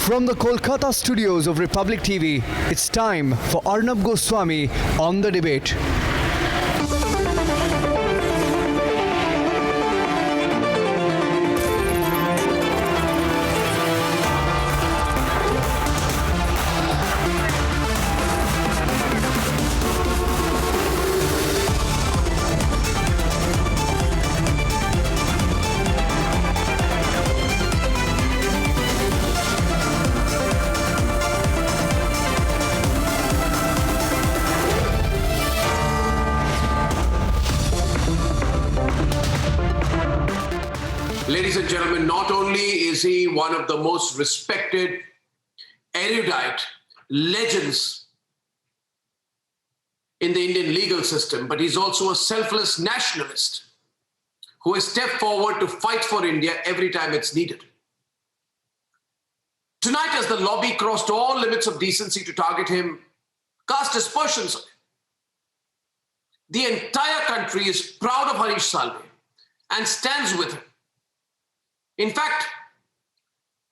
From the Kolkata studios of Republic TV, it's time for Arnab Goswami on the debate. Ladies and gentlemen, not only is he one of the most respected, erudite legends in the Indian legal system, but he's also a selfless nationalist who has stepped forward to fight for India every time it's needed. Tonight, as the lobby crossed all limits of decency to target him, cast aspersions on him, the entire country is proud of Harish Salve and stands with him. In fact,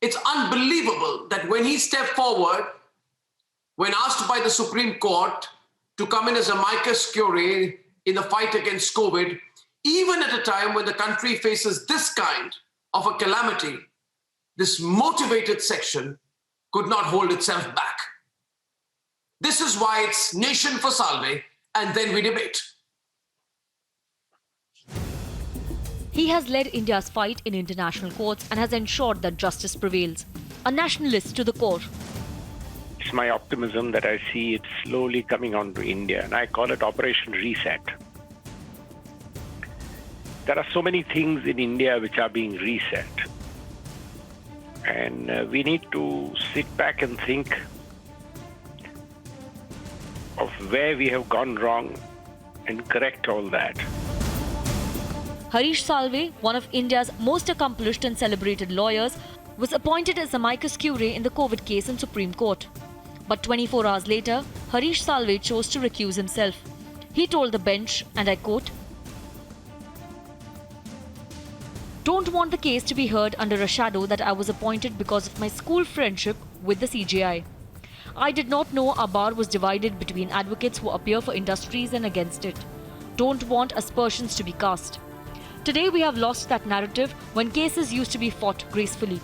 it's unbelievable that when he stepped forward, when asked by the Supreme Court to come in as amicus curiae in the fight against COVID, even at a time when the country faces this kind of a calamity, this motivated section could not hold itself back. This is why it's Nation for Salve, and then we debate. He has led India's fight in international courts and has ensured that justice prevails. A nationalist to the core. It's my optimism that I see it slowly coming onto India, and I call it Operation Reset. There are so many things in India which are being reset. And we need to sit back and think of where we have gone wrong and correct all that. Harish Salve, one of India's most accomplished and celebrated lawyers, was appointed as amicus curiae in the COVID case in Supreme Court. But 24 hours later, Harish Salve chose to recuse himself. He told the bench, and I quote, "Don't want the case to be heard under a shadow that I was appointed because of my school friendship with the CJI. I did not know our bar was divided between advocates who appear for industries and against it. Don't want aspersions to be cast. Today we have lost that narrative when cases used to be fought gracefully."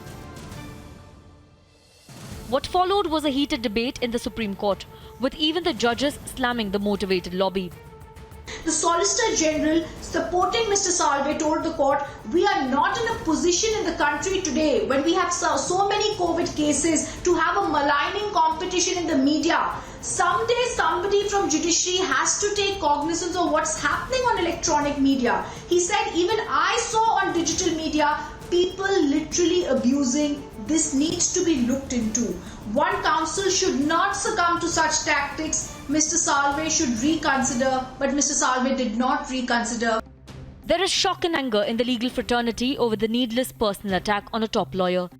What followed was a heated debate in the Supreme Court, with even the judges slamming the motivated lobby. The Solicitor General supporting Mr. Salve told the court, "We are not in a position in the country today when we have so many COVID cases to have a maligning competition in the media. Someday somebody from judiciary has to take cognizance of what's happening on electronic media." He said, "Even I saw on digital media people literally abusing. This needs to be looked into. One counsel should not succumb to such tactics. Mr. Salve should reconsider," but Mr. Salve did not reconsider. There is shock and anger in the legal fraternity over the needless personal attack on a top lawyer,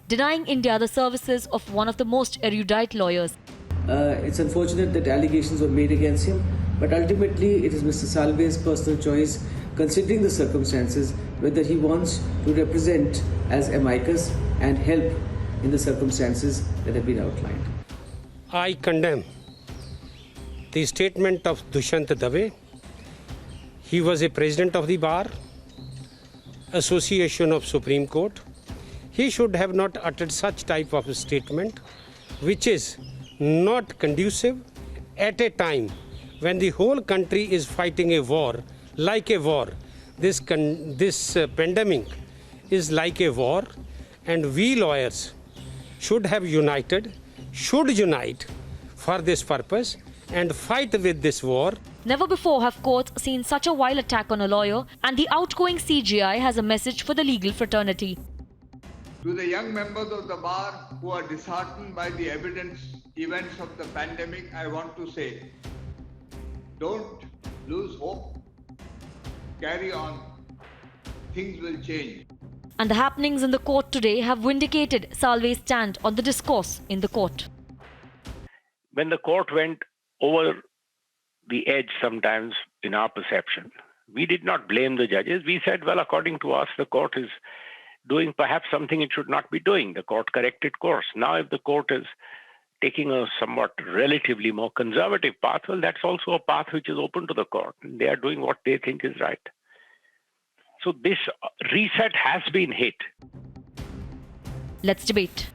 denying India the services of one of the most erudite lawyers. It's unfortunate that allegations were made against him, but ultimately it is Mr. Salve's personal choice, considering the circumstances, whether he wants to represent as amicus and help in the circumstances that have been outlined. I condemn the statement of Dushyant Dave. He was a president of the Bar Association of Supreme Court. He should have not uttered such type of a statement, which is not conducive at a time when the whole country is fighting a war, like a war. This pandemic is like a war, and we lawyers should unite for this purpose and fight with this war. Never before have courts seen such a vile attack on a lawyer, and the outgoing CJI has a message for the legal fraternity. To the young members of the bar who are disheartened by the events of the pandemic, I want to say, don't lose hope. Carry on. Things will change. And the happenings in the court today have vindicated Salve's stand on the discourse in the court. When the court went over the edge sometimes in our perception, we did not blame the judges. We said, well, according to us, the court is doing perhaps something it should not be doing. The court corrected course. Now, if the court is taking a somewhat relatively more conservative path, well, that's also a path which is open to the court. They are doing what they think is right. So this reset has been hit. Let's debate.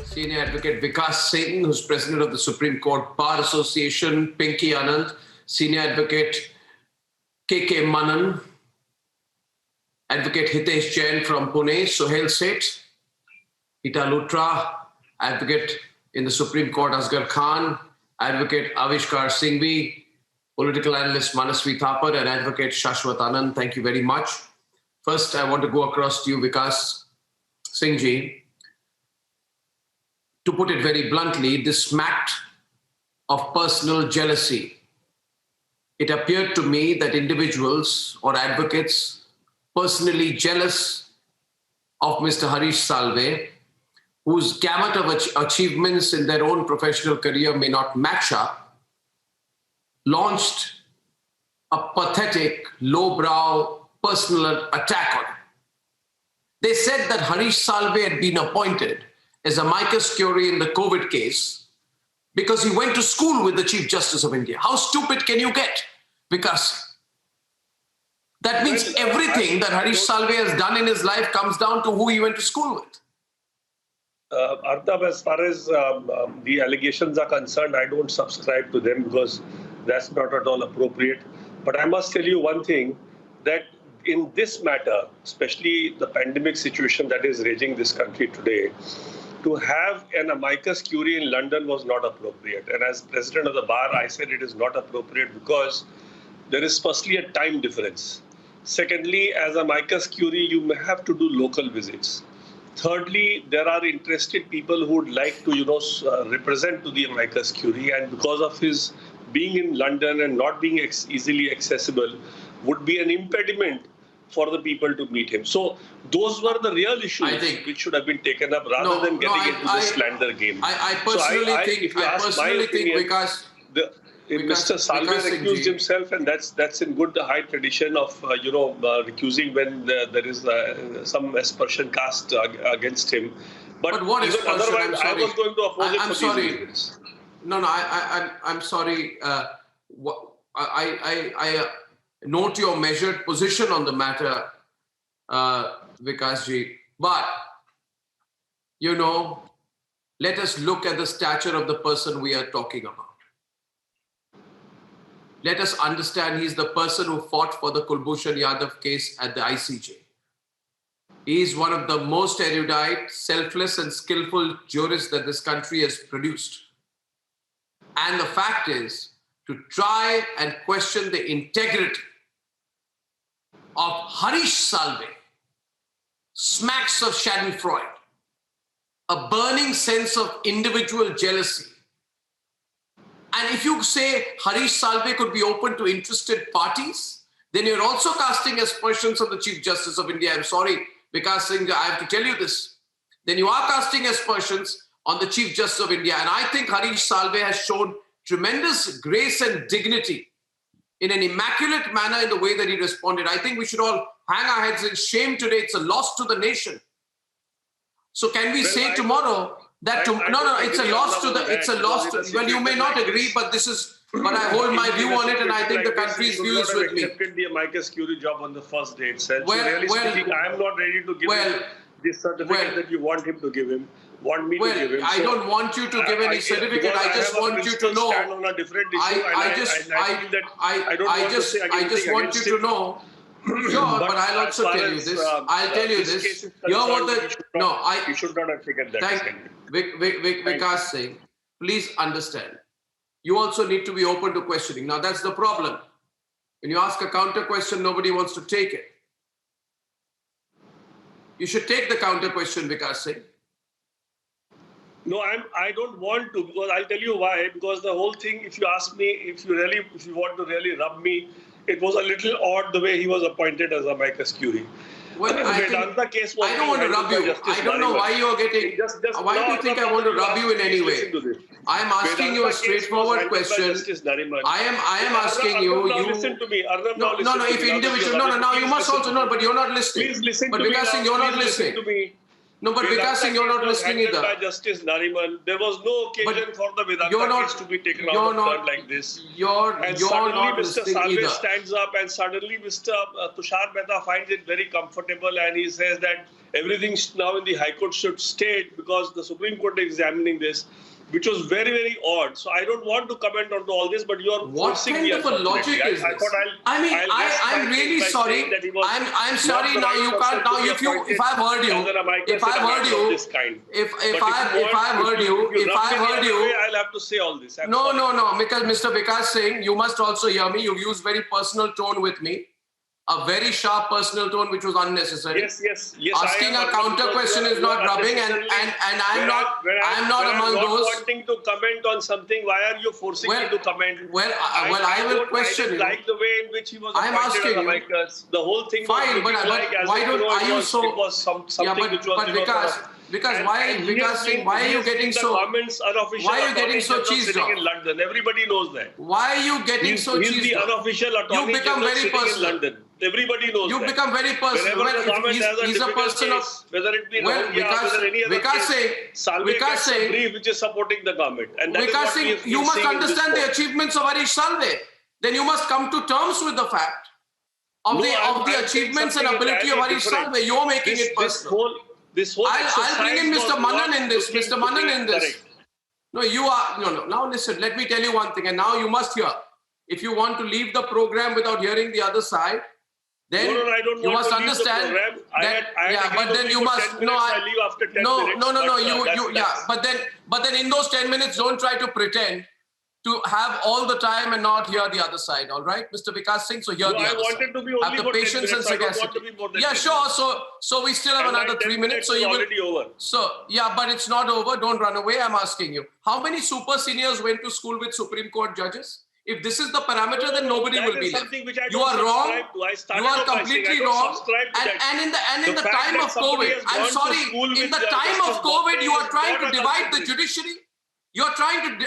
Senior Advocate Vikas Singh, who's President of the Supreme Court Bar Association, Pinky Anand, Senior Advocate KK Manan, Advocate Hitesh Jain from Pune, Sohail Seth, Hita Luthra, Advocate in the Supreme Court Asghar Khan, Advocate Avishkar Singhvi, Political Analyst Manasvi Thapar, and Advocate Shashwat Anand. Thank you very much. First, I want to go across to you, Vikas Singh ji. To put it very bluntly, this smacked of personal jealousy. It appeared to me that individuals or advocates personally jealous of Mr. Harish Salve, whose gamut of achievements in their own professional career may not match up, launched a pathetic, lowbrow personal attack on him. They said that Harish Salve had been appointed as amicus curiae in the COVID case because he went to school with the Chief Justice of India. How stupid can you get? Because that means everything that Harish Salve has done in his life comes down to who he went to school with. Arnab, as far as the allegations are concerned, I don't subscribe to them because that's not at all appropriate. But I must tell you one thing, that in this matter, especially the pandemic situation that is raging this country today, to have an amicus curiae in London was not appropriate. And as president of the bar, I said it is not appropriate because there is firstly a time difference. Secondly, as amicus curiae, you may have to do local visits. Thirdly, there are interested people who would like to, represent to the amicus curiae, and because of his being in London and not being easily accessible, would be an impediment for the people to meet him. So those were the real issues which should have been taken up rather than getting into the slander game. I personally think because Mr. Salve recused himself, and that's in good high tradition of recusing when there is some aspersion cast against him. But what is otherwise, I was going to oppose it for sorry. these reasons. I'm sorry. I note your measured position on the matter, Vikasji. But, let us look at the stature of the person we are talking about. Let us understand he's the person who fought for the Kulbhushan Yadav case at the ICJ. He is one of the most erudite, selfless and skillful jurists that this country has produced. And the fact is, to try and question the integrity of Harish Salve smacks of schadenfreude, a burning sense of individual jealousy. And if you say Harish Salve could be open to interested parties, then you're also casting aspersions on the Chief Justice of India. I'm sorry, Vikas Singh, I have to tell you this. Then you are casting aspersions on the Chief Justice of India. And I think Harish Salve has shown tremendous grace and dignity in an immaculate manner in the way that he responded. I think we should all hang our heads in shame today. It's a loss to the nation. So can we say tomorrow that it's a loss to well, you may not agree, but I hold my view on it, and I think the country's view is with me. Accepted the amicus curiae job on the first day itself. So really speaking, I am not ready to give him this certificate that you want him to give him. Want me to give him. I don't want you to give any certificate. I just want you to know. On a different issue, I just want you to know. Sure, but I'll also tell you this. I'll tell you this. You should not have taken that. Vikas Singh, please understand. You also need to be open to questioning. Now, that's the problem. When you ask a counter question, nobody wants to take it. You should take the counter question, Vikas Singh. No, I don't want to, because I'll tell you why. Because the whole thing, if you ask me, if you want to really rub me, it was a little odd the way he was appointed as amicus curiae. Well, I think- Vedanta case was I don't want to rub handled by you. Justice I don't know Nariman. why you are getting. Why do you think I want to rub you in any way? Listen to this. I am asking you a Vedanta case was straightforward handled by question. Justice Nariman. I am asking Arnab, you. now You listen to me. Arnab, no, now listen no. to If me. individual, Now, no. Now you please must listen also to know, me. but you're not listening. Please listen but to me. Vikas Singh, now. you're not Please listen listening. to me. No, but Vedanta Vikas Singh, you're case not was listening handled either. by Justice Nariman. There was no occasion for the Vedanta you're not- case to be taken you're out of not- turn like this. You're And you're suddenly not Mr. listening Salve either. stands up and suddenly Mr. Tushar Mehta finds it very comfortable and he says that everything now in the High Court should stay because the Supreme Court is examining this, which was very, very odd. So I don't want to comment on all this, but you are What forcing kind me. of a logic unfortunately. is I this? thought I'm really sorry. I'm sorry. Now you can't. Now if I've heard you, if I've heard you, if I've heard you, I'll have to say all this. I'm no, sorry. no. Because Mr. Vikas Singh, you must also hear me. You've used very personal tone with me, a very sharp personal tone, which was unnecessary. Yes. Asking a counter question is not rubbing, and I'm not among I'm those. wanting to comment on something. Why are you forcing me to comment? I will question I didn't you. like the way in which he was I'm appointed asking as you. amicus. The whole thing Fine, was but like as why if, don't you know, are it you was, so? it was something Yeah, which was because why he Vikas has Singh? been- Why are he you has getting been the so? government's unofficial Why are you getting attorney so general cheesed sitting off? in London? Everybody knows that. Why are you getting so He's cheesed the off? unofficial attorney become general very sitting personal. in London. Everybody knows You that. become very personal. Whenever Well, the if government has a he's a difficult person of. case, whether it be Well, Rohingya or whether any other Vikas case, Singh, Salve Vikas gets a Singh, brief which is supporting the government. And that is Vikas what we Singh, have you been must seeing in this understand the court. achievements of Harish Salve. Then you must come to terms with the fact of No, the I'm saying achievements and something ability of entirely Harish different. Salve. You're making it personal. This whole I'll bring in exercise Mr. was Manan not in this. looking Mr. to Manan be in this. correct. No, you are. No. Now listen, let me tell you one thing, and now you must hear. If you want to leave the program without hearing the other side, then No, I don't you want must to leave the understand program. I that. had Yeah, agreed but then only you for must. 10 minutes. I leave after 10 minutes. But then in those 10 minutes, don't try to pretend to have all the time and not hear the other side. All right, Mr. Vikas Singh. So hear No, the I other wanted side. to be only Have the for 10 patience and minutes. I don't want sagacity. to be more than Yeah, 10 sure. minutes. So we still have And my another 10 3 minutes. So is you will. already over. So yeah, but it's not over. Don't run away. I'm asking you. How many super seniors went to school with Supreme Court judges? If this is the parameter, then nobody That will is be left. something which I You don't are wrong. subscribe to. I started You are off by saying I completely don't wrong. subscribe to that. And in the fact time that of somebody COVID, has I'm gone to sorry, school in with the time Justice of COVID, Bobde you are is trying not to a divide the consideration. judiciary. You're trying to,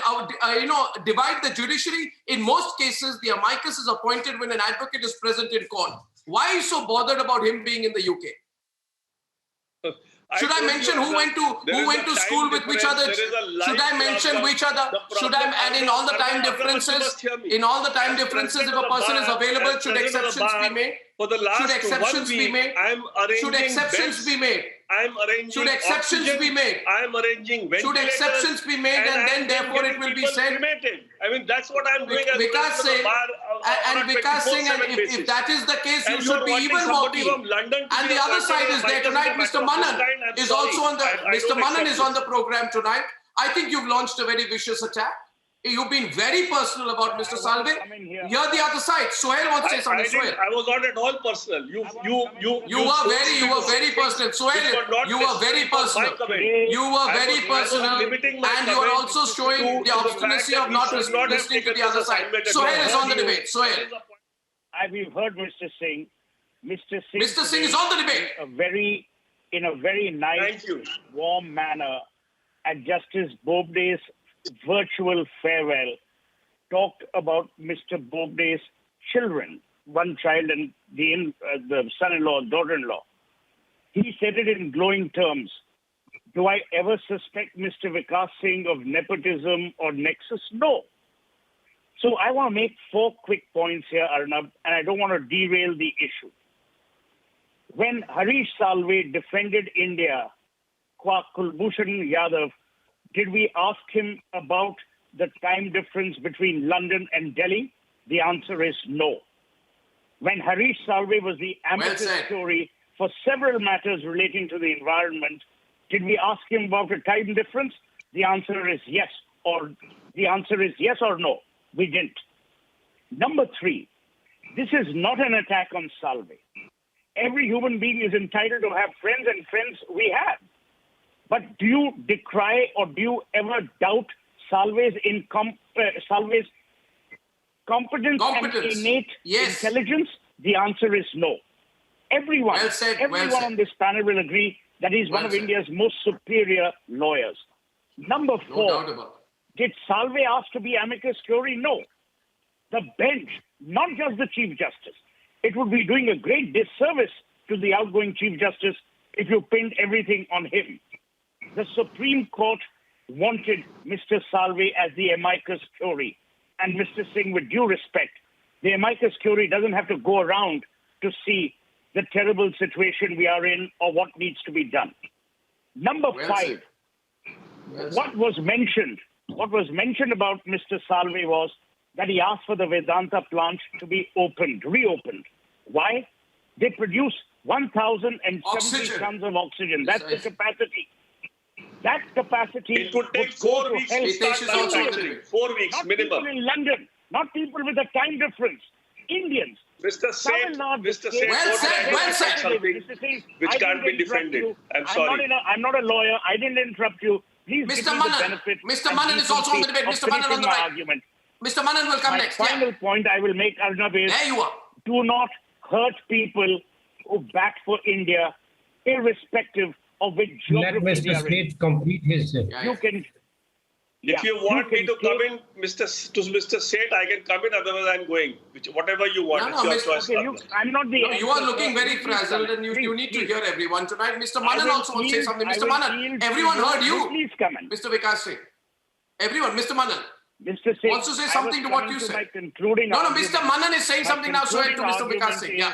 divide the judiciary. In most cases, the amicus is appointed when an advocate is present in court. Why are you so bothered about him being in the UK? Should I mention who went to school with which other? Should I mention which other? And in all the time differences, if a person is available, should exceptions be made? For the last Should exceptions be made? I'm arranging Should exceptions beds. be made? I'm arranging Should exceptions oxygen. be made? I'm arranging ventilators. Should exceptions be made and then I'm therefore getting it will be people said? cremated. I mean, that's what I'm doing as Vikas president of the Singh, bar on a and Vikas Singh, and 24/7 if basis. that is the case, you And should you're be wanting even more somebody keen. from London to And be the other appointed side as is there amicus tonight. in a Mr. matter of this Manan kind. I'm is sorry. also on the. I Mr. don't Manan accept is on this. the program tonight. I think you've launched a very vicious attack. You've been very personal about Mr. Salve. You're the other side. Sohail wants to say something. Sohail. I was not at all personal. You were very personal. Sohail, you were very personal. You were very personal, and you are also showing the obstinacy of not listening to the other side. Sohail is on the debate. Sohail. We've heard Mr. Singh. Mr. Singh is on the debate. In a very nice, warm manner, at Justice Bobde's virtual farewell, talked about Mr. Bobde's children, one child and the son-in-law, daughter-in-law. He said it in glowing terms. Do I ever suspect Mr. Vikas Singh of nepotism or nexus? No. So I want to make 4 quick points here, Arnab, and I don't want to derail the issue. When Harish Salve defended India, Kulbhushan Yadav, did we ask him about the time difference between London and Delhi? The answer is no. When Harish Salve was the amicus curiae for several matters relating to the environment, did we ask him about a time difference? The answer is yes or no. We didn't. Number 3, this is not an attack on Salve. Every human being is entitled to have friends, and friends we have. But do you decry or do you ever doubt Salve's competence and innate intelligence? The answer is no. Everyone, Well said, well everyone said. on this panel will agree that he's one Well of said. India's most superior lawyers. Number No four, doubt about it. did Salve ask to be amicus curiae? No. The bench, not just the Chief Justice. It would be doing a great disservice to the outgoing Chief Justice if you pinned everything on him. The Supreme Court wanted Mr. Salve as the amicus curiae. And Mr. Singh, with due respect, the amicus curiae doesn't have to go around to see the terrible situation we are in or what needs to be done. Number Well five, said. Well said. what was mentioned about Mr. Salve was that he asked for the Vedanta plant to be reopened. Why? They produce 1,070 Oxygen. tons of oxygen. That's the Precisely. capacity. That capacity It would take go 4 to weeks help to Hitesh start is also manufacturing. agreeing. 4 weeks not minimum. people in London, not people with a time difference. Indians. Mr. Seth, Tamil Nadu Mr. state- Seth, Well said, well said. something Mr. Singh, which I can't didn't be interrupt defended. you. I'm sorry. I'm not a lawyer. I didn't interrupt you. Please Mr. give me the Manan. benefit Mr. and Manan is also on the decency debate. of Mr. Manan on finishing the my right. argument. Mr. Manan will come My next. final Yeah. point I will make, Arnab, is There you are. do not hurt people who back for India, irrespective of which Let geography Mr. they are in. Smith complete his. Yeah, You yeah. can. If you want me can to come take- in, Mr. Seth, I can come in. Otherwise, I'm going. Whatever you want. No, It's no, your Mr. choice. Okay, Arnab. I'm not the. No, you are expert, looking sir. very Please frazzled come and in. you need to Please. hear everyone tonight. Mr. I Manan will also wants to say yield- something. I Mr. will Manan, yield to everyone you. heard you. Please come in. Mr. Vikas Singh. Everyone, Mr. Manan. Mr. Singh, Wants to say I was something to what coming you to said. my concluding No, argument. Mr. Manan is saying My something now, so ahead to Mr. concluding Vikas argument Singh. is- Yeah.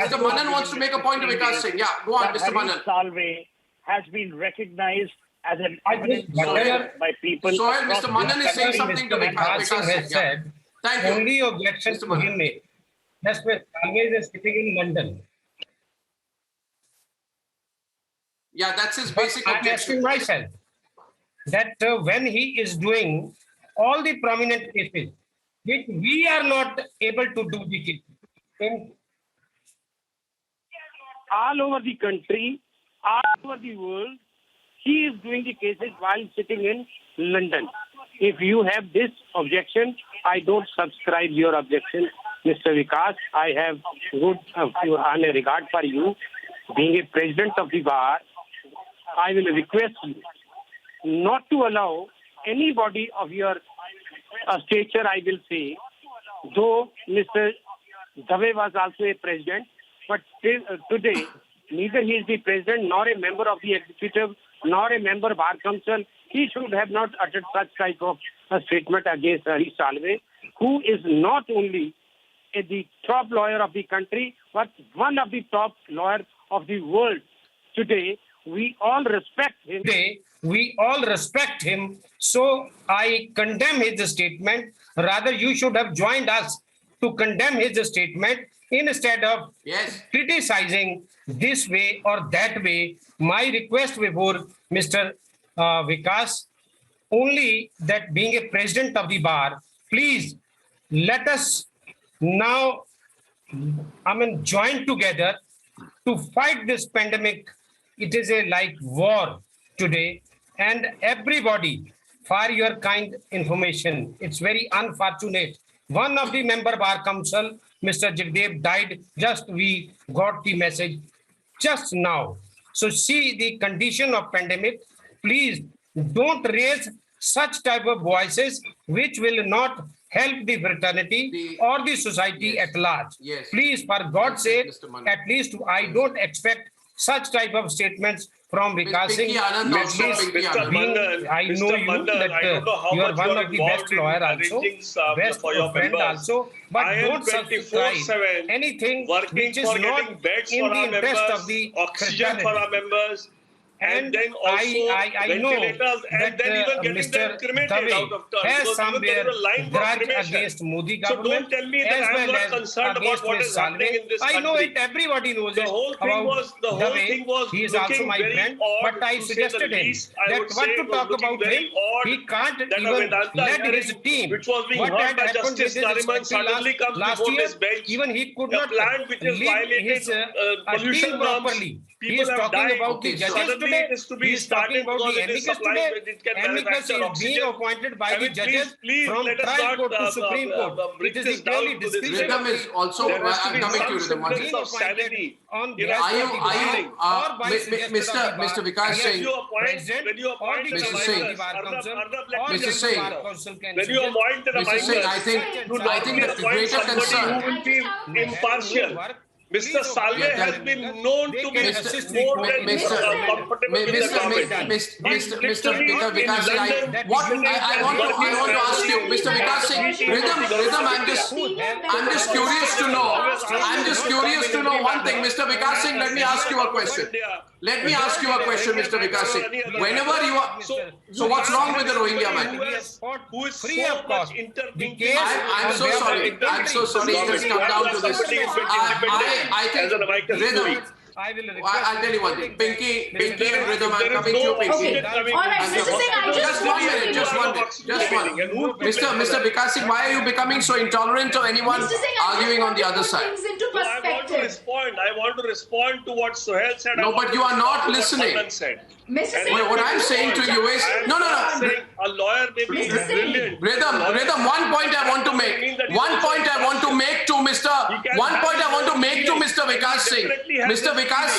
Mr. Manan wants to make a point to Vikas Singh. Yeah, go on, that Mr. Manan. Harish Salve has been recognized as an I eminent think lawyer whatever- by people. Sohail, across Mr. Manan is saying country. something to Mr. Vikas Vikas Singh Singh. has Yeah. said, Thank you. only objection Mr. to Manan. him made. That's why always is sitting in London. Yeah, that's his But basic I'm objection. asking myself that when he is doing all the prominent cases, which we are not able to do the cases. In all over the country, all over the world, he is doing the cases while sitting in London. If you have this objection, I don't subscribe your objection, Mr. Vikas. I have good regard for you. Being a president of the bar, I will request you not to allow anybody of your stature, I will say, though Mr. Dave was also a president, but today, neither he is the president nor a member of the executive nor a member of Bar Council. He should have not uttered such type of a statement against Harish Salve, who is not only the top lawyer of the country, but one of the top lawyers of the world. Today, we all respect him. Today, we all respect him. So I condemn his statement. Rather, you should have joined us to condemn his statement instead of Yes. criticizing this way or that way. My request before Mr. Vikas, only that being a president of the bar, please let us now, join together to fight this pandemic. It is a like war today, and everybody, for your kind information, it's very unfortunate. One of the member Bar Council, Mr. Jagdev, died. Just we got the message just now. So see the condition of pandemic. Please don't raise such type of voices which will not help the fraternity or the society Yes. at large. Yes. Please, for God's Yes, sake, Mr. Manan. at least I don't expect such type of statements from Vikas Singh. Pinky Anand At also, least Pinky Mr. Anand. Manan, I know Mr. you Manan, that I don't know how you are much one you are of the best involved in lawyer also, arranging best for your friend members. also, but I am don't subscribe 24/7 anything working which is for not getting beds in for the our interest members, of the oxygen for fraternity. our members, and then I know ventilators, and that then even getting them Mr. cremated out of turn. has Because even somewhere there is a line for grudge cremation. against Modi So government. don't tell me that as I'm well not as concerned about against what Ms. is happening Salve. in this I know country. it. Everybody knows The it. whole thing about was he is also looking my very friend. odd, But I to say suggested the him least. I that would what say to it was talk looking about very him. odd He can't that a even Vedanta lead his hearing, team. which was being What heard had by happened Justice with his Nariman, suddenly comes last before year, this bench. even he could A not plant which has lead violated his pollution team norms. properly. He People is have talking died. about the Okay, so judges suddenly today. it is to be He is talking started about because the it is amicus supplied today. when it can Amicus manufacture is being oxygen. appointed by I the mean, judges please, from let us trial not, court to Supreme Court. bring It is this the purely down to this discretion. Rhythm is also, There has to I'm be coming to some you, Rhythm. One semblance second. of sanity. On You know, behalf Are you, of the are you, bar or by suggestion of the bar, Mr. Vikas yes, Singh, when you appoint Mr. an Singh, amicus, Arnab, let me Mr. just Singh, bar council can when you suggest appoint an Mr. amicus, Singh, I think you the normally appoint greater somebody concern. who will be impartial. Mr. Salve Yeah, has been known to be assist more the than Mr. comfortable with the government. Mr. Vikas Singh, I want to ask you, Mr. Vikas Singh, Rhythm, I'm just curious to know one thing, Mr. Vikas Singh. Let me ask you a question. Let me ask you a question, Mr. Vikas Singh. Whenever you are, so what's wrong with the Rohingya man? Who is free so of cost. much interlinked. I'm so sorry. I'm so sorry. It has come down to this. I think Rhythm. I will I'll tell you one thing. Pinky and Rhythm, I'm coming to you, Pinky. Okay. All right, Mr. Singh, I Just one minute. Just one minute. Mr. Vikas Singh, why are you becoming so intolerant of anyone Mr. Singh, I arguing just on the want to other put side? things into I want to perspective. respond. I want to respond to what Sohail said. No, but you are not listening. Mr. Singh, Wait, what I'm saying to you is, no. Saying a lawyer may be Mr. Singh. brilliant. Rhythm, one point I want to make. One point I want to make to Mr. Vikas Singh. Mr. Vikas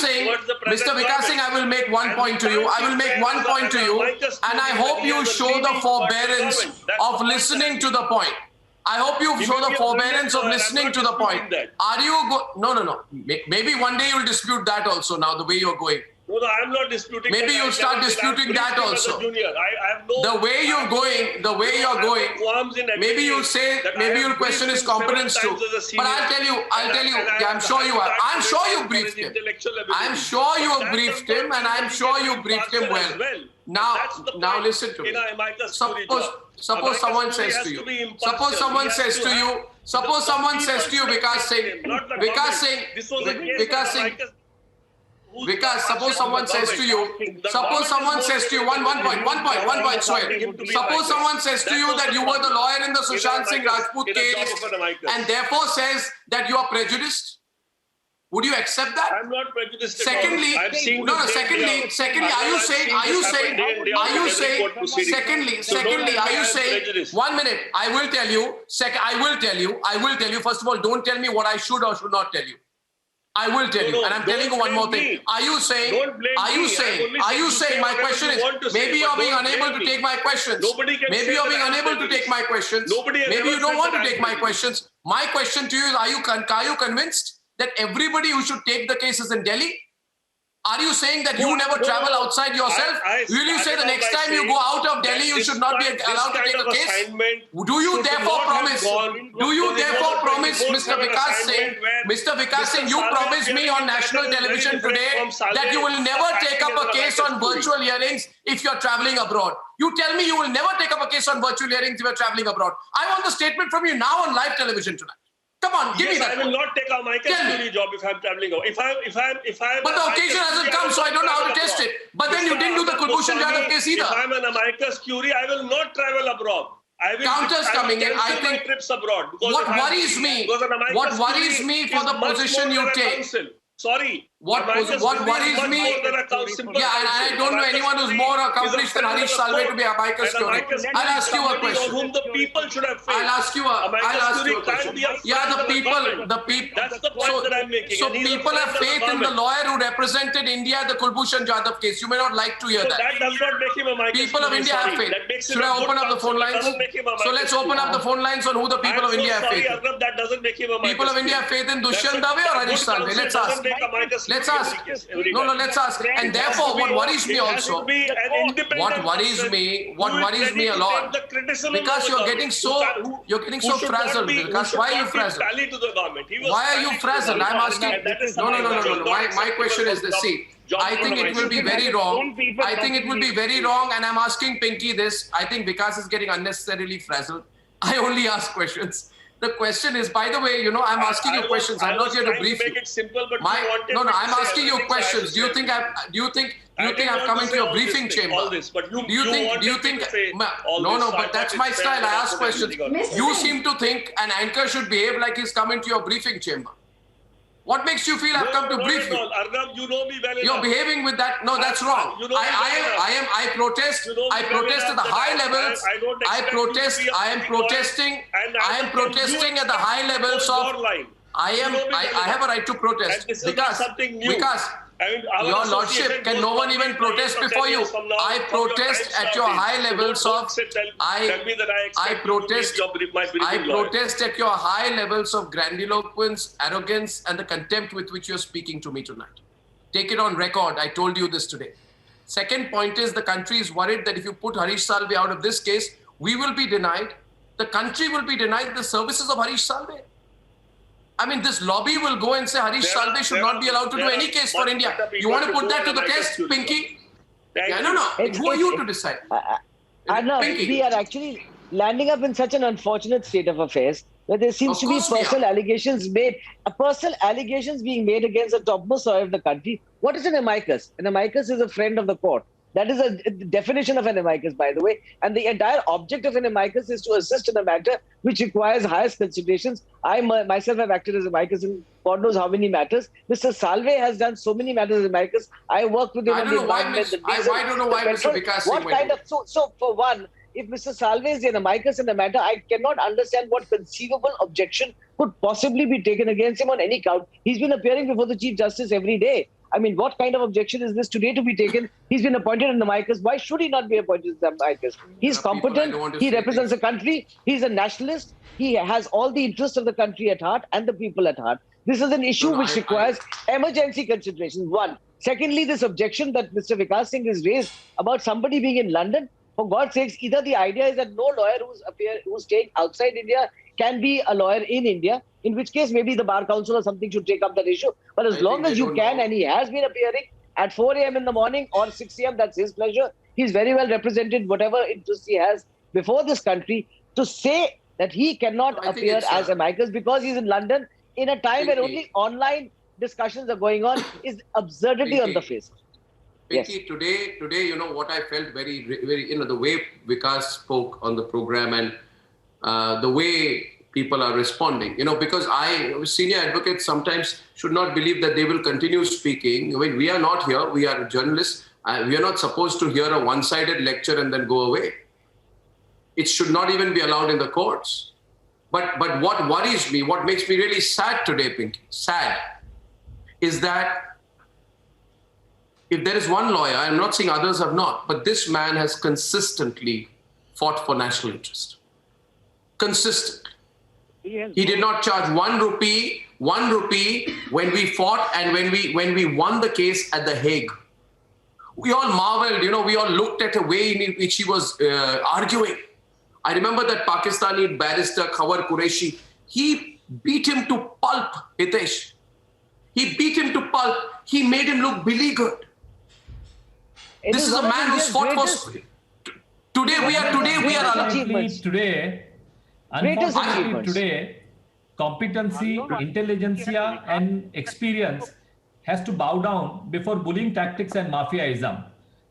Singh, I will make one point to you. And I hope you show the forbearance of listening to the point. I hope you show the forbearance of listening to the point. Are you no. Maybe one day you'll dispute that also now, the way you're going. No, I'm not disputing. Maybe you'll start disputing that also. Junior. I have no. The way you're going, maybe you'll question his competence too. But I'll tell you, yeah, I'm sure you are. I'm sure you briefed him. I'm sure you have briefed him, and I'm sure you briefed him well. Now listen to me. Suppose someone says to you, Vikas Singh, suppose someone says to you, one point, suppose someone says to you that you were the lawyer in the Sushant Singh Rajput case and therefore says that you are prejudiced. Would you accept that? I'm not prejudiced. Secondly, are you saying, 1 minute, I will tell you, first of all, don't tell me what I should or should not tell you. I will tell you, and I'm telling you one more thing. Are you saying, my question is, maybe you're being unable to take my questions. Maybe you're being unable to take my questions. Maybe you don't want to take my questions. My question to you is, are you convinced that everybody who should take the case is in Delhi? Are you saying that you never travel outside yourself? Will you say the next time you go out of Delhi, you should not be allowed to take a case? Do you therefore promise, Mr. Vikas Singh, you promised me on national television today that you will never take up a case on virtual hearings if you're traveling abroad. You tell me you will never take up a case on virtual hearings if you're traveling abroad. I want the statement from you now on live television tonight. Come on, give me that. I will not take a Michael Curry job if I'm traveling. If I'm. But the occasion hasn't come, so I don't know how to test it. But then you didn't do the Kulbhushan Jadhav case either. If I'm an Amicus Curie, I will not travel abroad. Counters coming in. I think trips abroad. What worries me for the position you take. Sorry. What worries me? Yeah, and I don't know anyone who's more accomplished than Harish Salve to be Amicus Curie. I'll ask you a question. Whom the people should have faith. I'll ask you a question. Yeah, the people. That's the point that I'm making. So people have faith in the lawyer who represented India at the Kulbhushan Jadhav case. You may not like to hear that. That does not make him Amicus. People of India have faith. Should I open up the phone lines? So let's open up the phone lines on who the people of India have faith in. That doesn't make him Amicus. People of India have faith in Dushyant Dave or Harish Salve? Let's ask. No, let's ask. And therefore, what worries me also, what worries me a lot, because you're getting so frazzled. Because why are you frazzled? Why are you frazzled? I'm asking. No. My question is this. See, I think it will be very wrong. And I'm asking Pinky this. I think Vikas is getting unnecessarily frazzled. I only ask questions. The question is, by the way, I'm asking you questions. I'm not here to brief you. I'm asking you questions. Do you think I've come into your briefing chamber? Do you think? No, but that's my style. I ask questions. You seem to think an anchor should behave like he's come into your briefing chamber. What makes you feel I've come to brief you? Arnab, you know me well enough. You're behaving with that. No, that's wrong. You know me I protest. I protest at the high levels. I protest. I am protesting. I am protesting at the high levels of. I have a right to protest because your lordship, can no one even protest before you? I protest at your high levels of. I protest at your high levels of grandiloquence, arrogance, and the contempt with which you're speaking to me tonight. Take it on record. I told you this today. Second point is the country is worried that if you put Harish Salve out of this case, we will be denied. The country will be denied the services of Harish Salve. I mean, this lobby will go and say Harish Salve should not be allowed to do any case for India. You want to put that to the test, Pinky? Yeah, no. Who are you to decide? We are actually landing up in such an unfortunate state of affairs where there seems to be personal allegations being made against the topmost lawyer of the country. What is an amicus? An amicus is a friend of the court. That is a definition of an amicus, by the way. And the entire object of an amicus is to assist in a matter which requires highest considerations. I myself have acted as amicus in God knows how many matters. Mr. Salve has done so many matters as amicus. I worked with him on the environment. I don't know why Mr. Vikas Singh went. So for one, if Mr. Salve is an amicus in the matter, I cannot understand what conceivable objection could possibly be taken against him on any count. He's been appearing before the Chief Justice every day. I mean, what kind of objection is this today to be taken? He's been appointed an amicus. Why should he not be appointed as an amicus? He's competent. He represents the country. He's a nationalist. He has all the interests of the country at heart and the people at heart. This is an issue which requires emergency consideration. One. Secondly, this objection that Mr. Vikas Singh has raised about somebody being in London. For God's sakes, either the idea is that no lawyer who's staying outside India can be a lawyer in India, in which case maybe the Bar Council or something should take up that issue. But as long as you can, and he has been appearing at 4 a.m. in the morning or 6 a.m., that's his pleasure. He's very well represented, whatever interest he has before this country. To say that he cannot appear as amicus because he's in London in a time where only online discussions are going on is absurdity on the face. Pinky, today, you know what I felt very, the way Vikas spoke on the program and the way people are responding, because senior advocates sometimes should not believe that they will continue speaking. I mean, we are not here. We are journalists. We are not supposed to hear a one-sided lecture and then go away. It should not even be allowed in the courts. But what worries me, what makes me really sad today, Pinky, is that if there is one lawyer, I'm not saying others have not, but this man has consistently fought for national interest. Consistently. He did not charge 1 rupee when we fought and when we won the case at The Hague. We all marveled, we all looked at the way in which he was arguing. I remember that Pakistani barrister Khawar Qureshi, he beat him to pulp, Hitesh. He beat him to pulp. He made him look beleaguered. This is a man who's fought for. Unfortunately, today, competency, intelligentsia, and experience has to bow down before bullying tactics and mafiaism.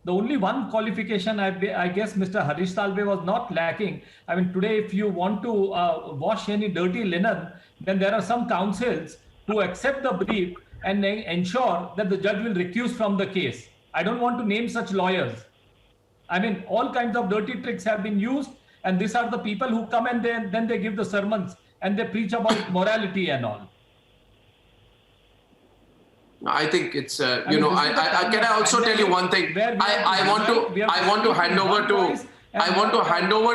The only one qualification I guess Mr. Harish Salve was not lacking. I mean, today, if you want to wash any dirty linen, then there are some counsels who accept the brief and ensure that the judge will recuse from the case. I don't want to name such lawyers. I mean, all kinds of dirty tricks have been used, and these are the people who come and then they give the sermons and they preach about morality and all. I think it's can I also tell you one thing? I want to hand over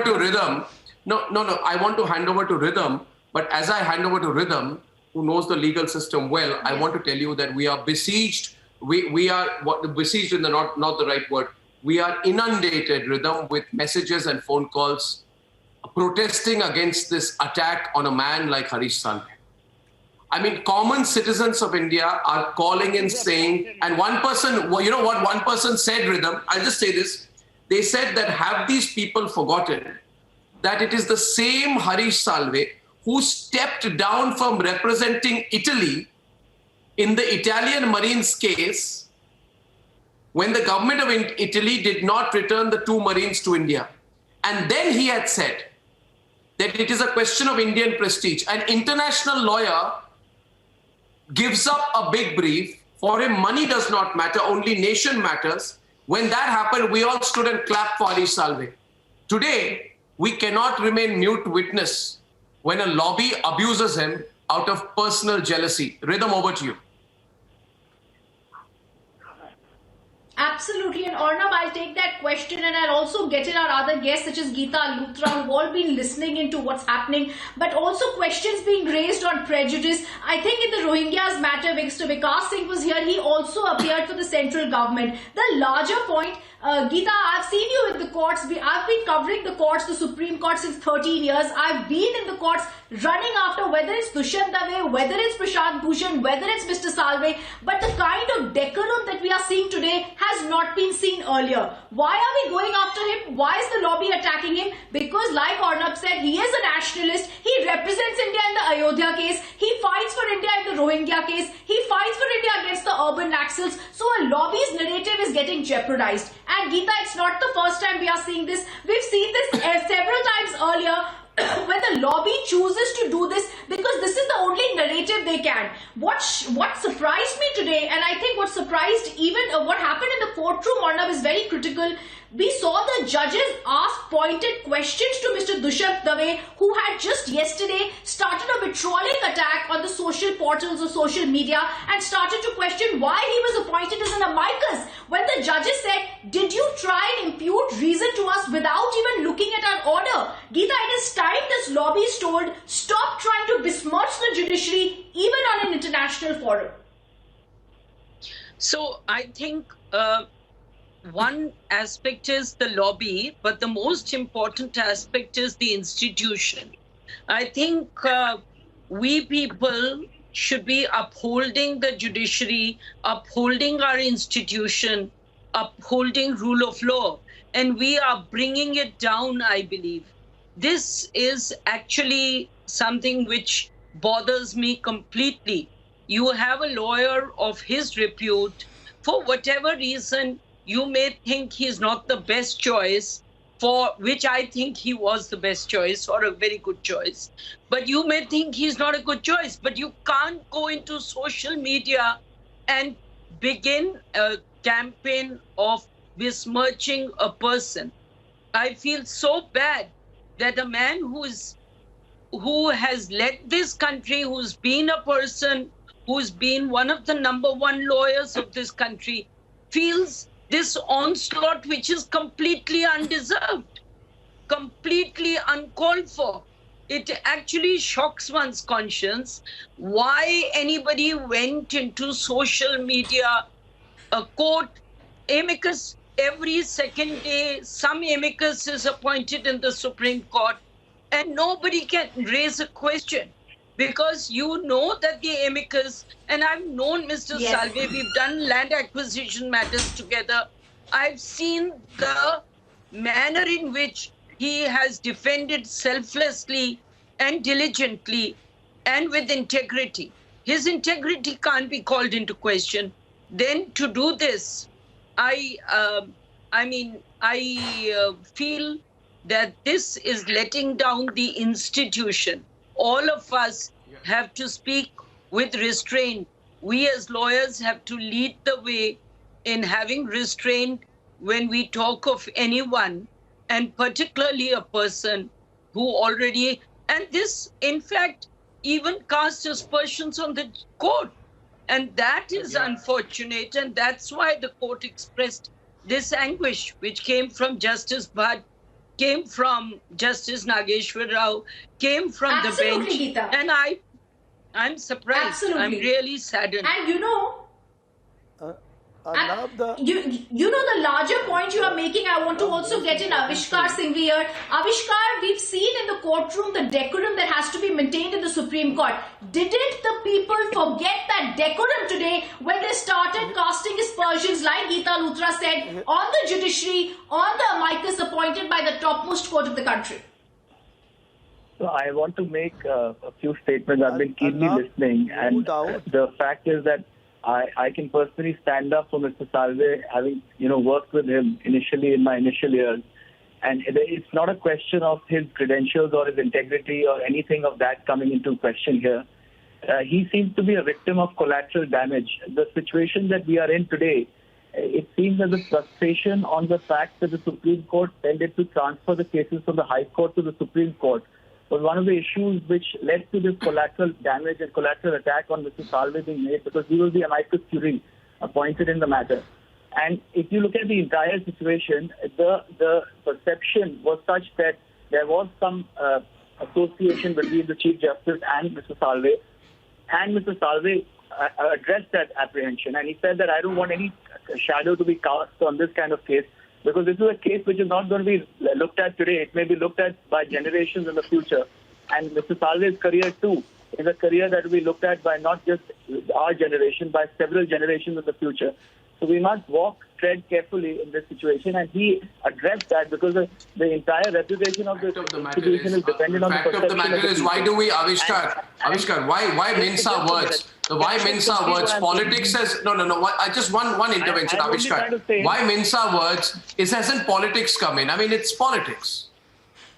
to Rhythm. No. I want to hand over to Rhythm. But as I hand over to Rhythm, who knows the legal system well, I want to tell you that we are besieged. We are besieged in the not the right word. We are inundated, Rhythm, with messages and phone calls protesting against this attack on a man like Harish Salve. I mean, common citizens of India are calling and saying, and one person, you know what one person said, Rhythm? I'll just say this. They said that have these people forgotten that it is the same Harish Salve who stepped down from representing Italy in the Italian Marines case when the government of Italy did not return the 2 Marines to India. And then he had said that it is a question of Indian prestige. An international lawyer gives up a big brief. For him, money does not matter, only nation matters. When that happened, we all stood and clapped for Harish Salve. Today, we cannot remain mute witness when a lobby abuses him out of personal jealousy. Rhythm, over to you. Absolutely, and Arnab, I'll take that question and I'll also get in our other guests such as Geeta Luthra, who've all been listening into what's happening, but also questions being raised on prejudice. I think in the Rohingyas matter, Mr. Vikas Singh was here, he also appeared for the central government. The larger point, Geeta, I've seen you in the courts. I've been covering the courts, the Supreme Court, since 13 years. I've been in the courts running after whether it's Dushyant Dave, whether it's Prashant Bhushan, whether it's Mr. Salve. But the kind of decorum that we are seeing today has not been seen earlier. Why are we going after him? Why is the lobby attacking him? Because like Arnab said, he is a nationalist. He represents India in the Ayodhya case. He fights for India in the Rohingya case. He fights for India against the urban Naxals. So a lobby's narrative is getting jeopardized. And Geeta, it's not the first time we are seeing this. We've seen this several times earlier when the lobby chooses to do this because this is the only narrative they can. What surprised me today, and I think what surprised even what happened in the courtroom, Arnab, is very critical. We saw the judges ask pointed questions to Mr. Dushyant Dave, who had just yesterday started a vitrolling attack on the social portals or social media and started to question why he was appointed as an amicus. When the judges said, did you try and impute reason to us without even looking at our order? Geeta, it is time this lobby is told, stop trying to besmirch the judiciary even on an international forum. So I think one aspect is the lobby, but the most important aspect is the institution. I think we people should be upholding the judiciary, upholding our institution, upholding rule of law, and we are bringing it down, I believe. This is actually something which bothers me completely. You have a lawyer of his repute. For whatever reason, you may think he's not the best choice, for which I think he was the best choice or a very good choice. But you may think he's not a good choice, but you can't go into social media and begin a campaign of besmirching a person. I feel so bad that a man who has led this country, who's been a person, who's been one of the #1 lawyers of this country, feels this onslaught which is completely undeserved, completely uncalled for. It actually shocks one's conscience why anybody went into social media, a court, amicus, every second day, some amicus is appointed in the Supreme Court and nobody can raise a question. Because you know that the amicus, and I've known Mr. Salve, we've done land acquisition matters together. I've seen the manner in which he has defended selflessly and diligently and with integrity. His integrity can't be called into question. Then to do this, I feel that this is letting down the institution. All of us have to speak with restraint. We as lawyers have to lead the way in having restraint when we talk of anyone, and particularly a person who already, and this in fact even cast aspersions on the court. And that is unfortunate, and that's why the court expressed this anguish, which came from Justice Bhatt, came from Justice Nageshwar Rao, came from the bench. Geeta. And I'm surprised. Absolutely. I'm really saddened. And you know, you know the larger point you are making, I want to also get in Avishkar Singhvi here. Avishkar, we've seen in the courtroom the decorum that has to be maintained in the Supreme Court. Didn't the people forget that decorum today when they started casting aspersions, like Geeta Luthra said, on the judiciary, on the amicus appointed by the topmost court of the country? So I want to make a few statements. I've been keenly listening, and the fact is that I can personally stand up for Mr. Salve, having worked with him initially in my initial years, and it's not a question of his credentials or his integrity or anything of that coming into question here. he seems to be a victim of collateral damage. The situation that we are in today, it seems that the frustration on the fact that the Supreme Court tended to transfer the cases from the High Court to the Supreme Court was one of the issues which led to this collateral damage and collateral attack on Mr. Salve being made, because he was the amicus curiae appointed in the matter. And if you look at the entire situation, the perception was such that there was some association between the Chief Justice and Mr. Salve, and Mr. Salve addressed that apprehension, and he said that I don't want any shadow to be cast on this kind of case, because this is a case which is not going to be looked at today. It may be looked at by generations in the future. And Mr. Salve's career too is a career that will be looked at by not just our generation, by several generations in the future. So we must tread carefully in this situation, and he addressed that because the entire reputation of the institution is dependent on the perception. The fact of the matter is, why do we, Avishkar, why mince our words? Why mince our words? Politics says, no. Just one intervention, Avishkar. Why mince our words? It hasn't politics come in. I mean, it's politics.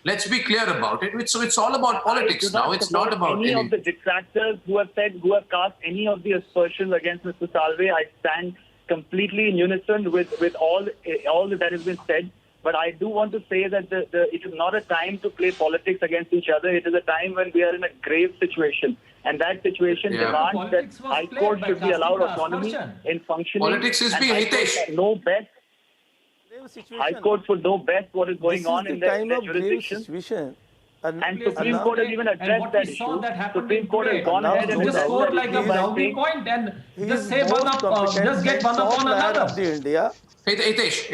Let's be clear about it. So it's all about politics now. It's not about any of the detractors who have cast any of the aspersions against Mr. Salve. I stand completely in unison with all that has been said. But I do want to say that it is not a time to play politics against each other. It is a time when we are in a grave situation. And that situation demands that High Court should be allowed autonomy in functioning. Politics is being Hitesh. High Court should know best what is going on in their jurisdiction. And Supreme Court has even addressed that issue. Supreme Court has gone ahead and just score like a brownie point and just say just get one up on another. Hitesh,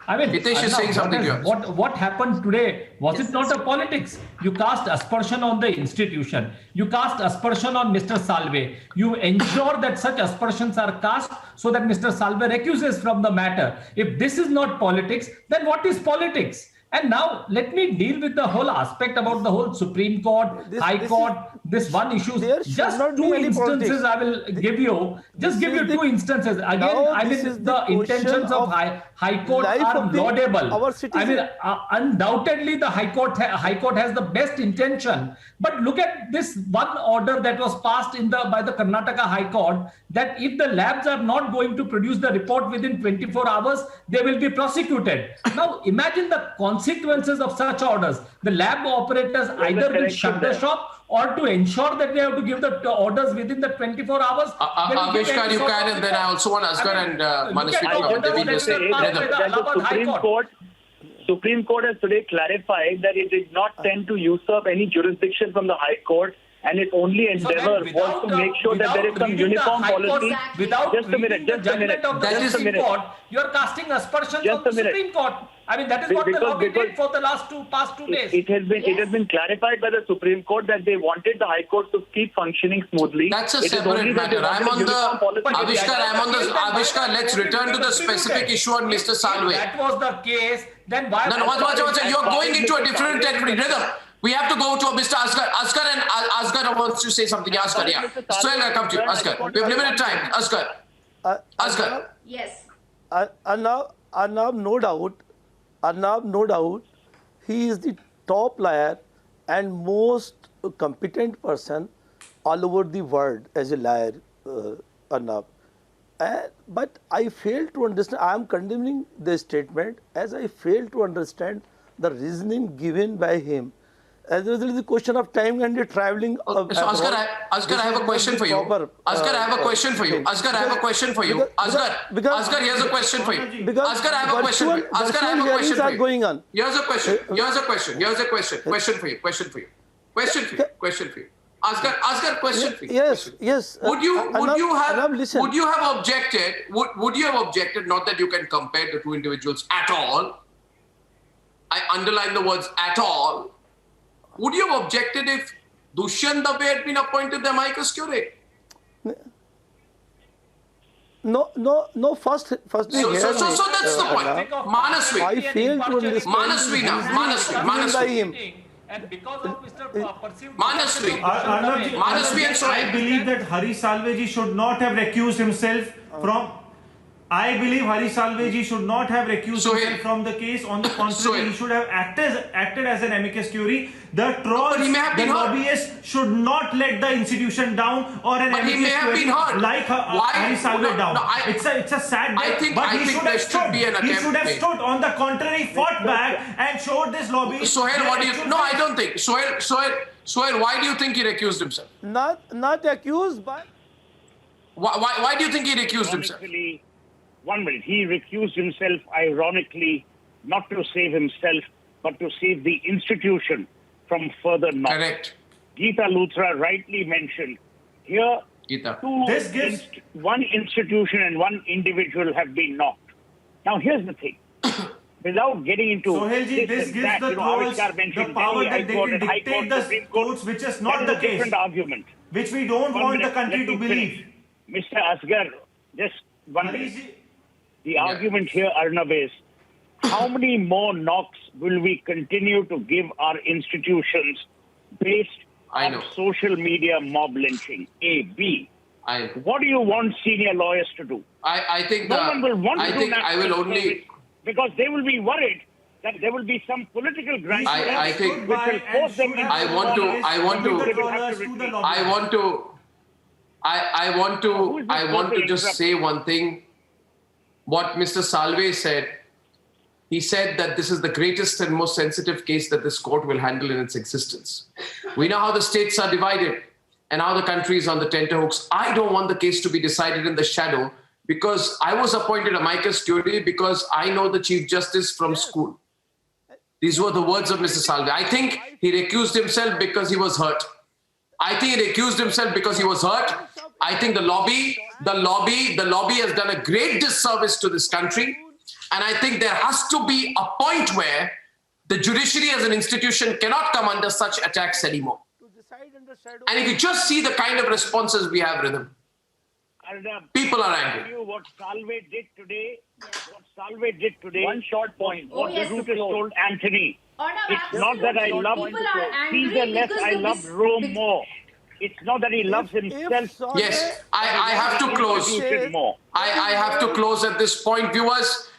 I mean, Hitesh is saying something here. What happened today, was it not a politics? You cast aspersion on the institution. You cast aspersion on Mr. Salve. You ensure that such aspersions are cast so that Mr. Salve recuses from the matter. If this is not politics, then what is politics? And now let me deal with the whole aspect about the whole Supreme Court, High Court, this one issue. Just two instances I will give you. Just give you two instances. Again, I mean, the intentions of High Court are laudable. I mean, undoubtedly the High Court has the best intention. But look at this one order that was passed by the Karnataka High Court, that if the labs are not going to produce the report within 24 hours, they will be prosecuted. Now imagine the consequences of such orders. The lab operators either will shut the shop or to ensure that they have to give the orders within the 24 hours. Avishkar, you can, and then I also want Asghar and Manasvi to say the Supreme Court has today clarified that it did not tend to usurp any jurisdiction from the High Court, and its only endeavor was to make sure that there is some uniform policy. Just a minute. You are casting aspersions on the Supreme Court. I mean, that is what the lobby did for the past 2 days. It has been clarified by the Supreme Court that they wanted the High Court to keep functioning smoothly. That's a separate matter. Avishkar, let's return to the specific issue on Mr. Salve. That was the case. Then why? You are going into a different territory. We have to go to Mr. Asghar. Asghar wants to say something. Asghar, yeah. So I'll come to you. Asghar, we have limited time. Asghar. Yes. Arnab, no doubt, he is the top lawyer and most competent person all over the world as a lawyer, Arnab. But I fail to understand, I am condemning the statement as I fail to understand the reasoning given by him. As there is a question of time and the traveling. So Asghar, I have a question for you. Asghar, I have a question for you. Asghar, here's a question for you. Asghar, I have a question for you. Here's a question for you. Question for you. Asghar, question for you. Yes. Would you have objected, not that you can compare the two individuals at all. I underline the words at all. Would you have objected if Dushyant Dave had been appointed the amicus curiae? No. First. So that's the point. Manasvi. I fail to understand. Manasvi. And because of Mr. perceived Manasvi and I believe that Hari Salve ji should not have recused himself from. I believe Hari Salveji should not have recused himself from the case. On the contrary, he should have acted as an amicus curiae. The trolls, the lobbyists should not let the institution down or an amicus curiae like Hari Salve down. It's a sad day, but he should have stood. He should have stood. On the contrary, fought back and showed this lobby. Sohail, what do you? No, I don't think. Sohail, why do you think he recused himself? Not accused, but why do you think he recused himself? 1 minute. He recused himself, ironically, not to save himself, but to save the institution from further knock. Correct. Geeta Luthra rightly mentioned here. One institution and one individual have been knocked. Now, here's the thing. Without getting into Sohailji, this gives the trolls the power that they can dictate the courts, which is not the case. Different argument. Which we don't want the country to believe. Mr. Asgar, just 1 minute. The argument here, Arnab, is how many more knocks will we continue to give our institutions based on social media mob lynching? A. B. What do you want senior lawyers to do? I think no one will want to do national I will only service because they will be worried that there will be some political grant I think which will force them into I want to just say one thing. What Mr. Salve said, he said that this is the greatest and most sensitive case that this court will handle in its existence. We know how the states are divided and how the country is on the tenterhooks. I don't want the case to be decided in the shadow because I was appointed amicus curiae because I know the Chief Justice from school. These were the words of Mr. Salve. I think he recused himself because he was hurt. I think he recused himself because he was hurt. I think the lobby has done a great disservice to this country. And I think there has to be a point where the judiciary as an institution cannot come under such attacks anymore. And if you just see the kind of responses we have, Rhythm, people are angry. What Salve did today, one short point. What the Root has told Anthony. It's not that I love Caesar less, I love Rome more. It's not that he loves himself. Yes, I have to close. I have to close at this point, viewers.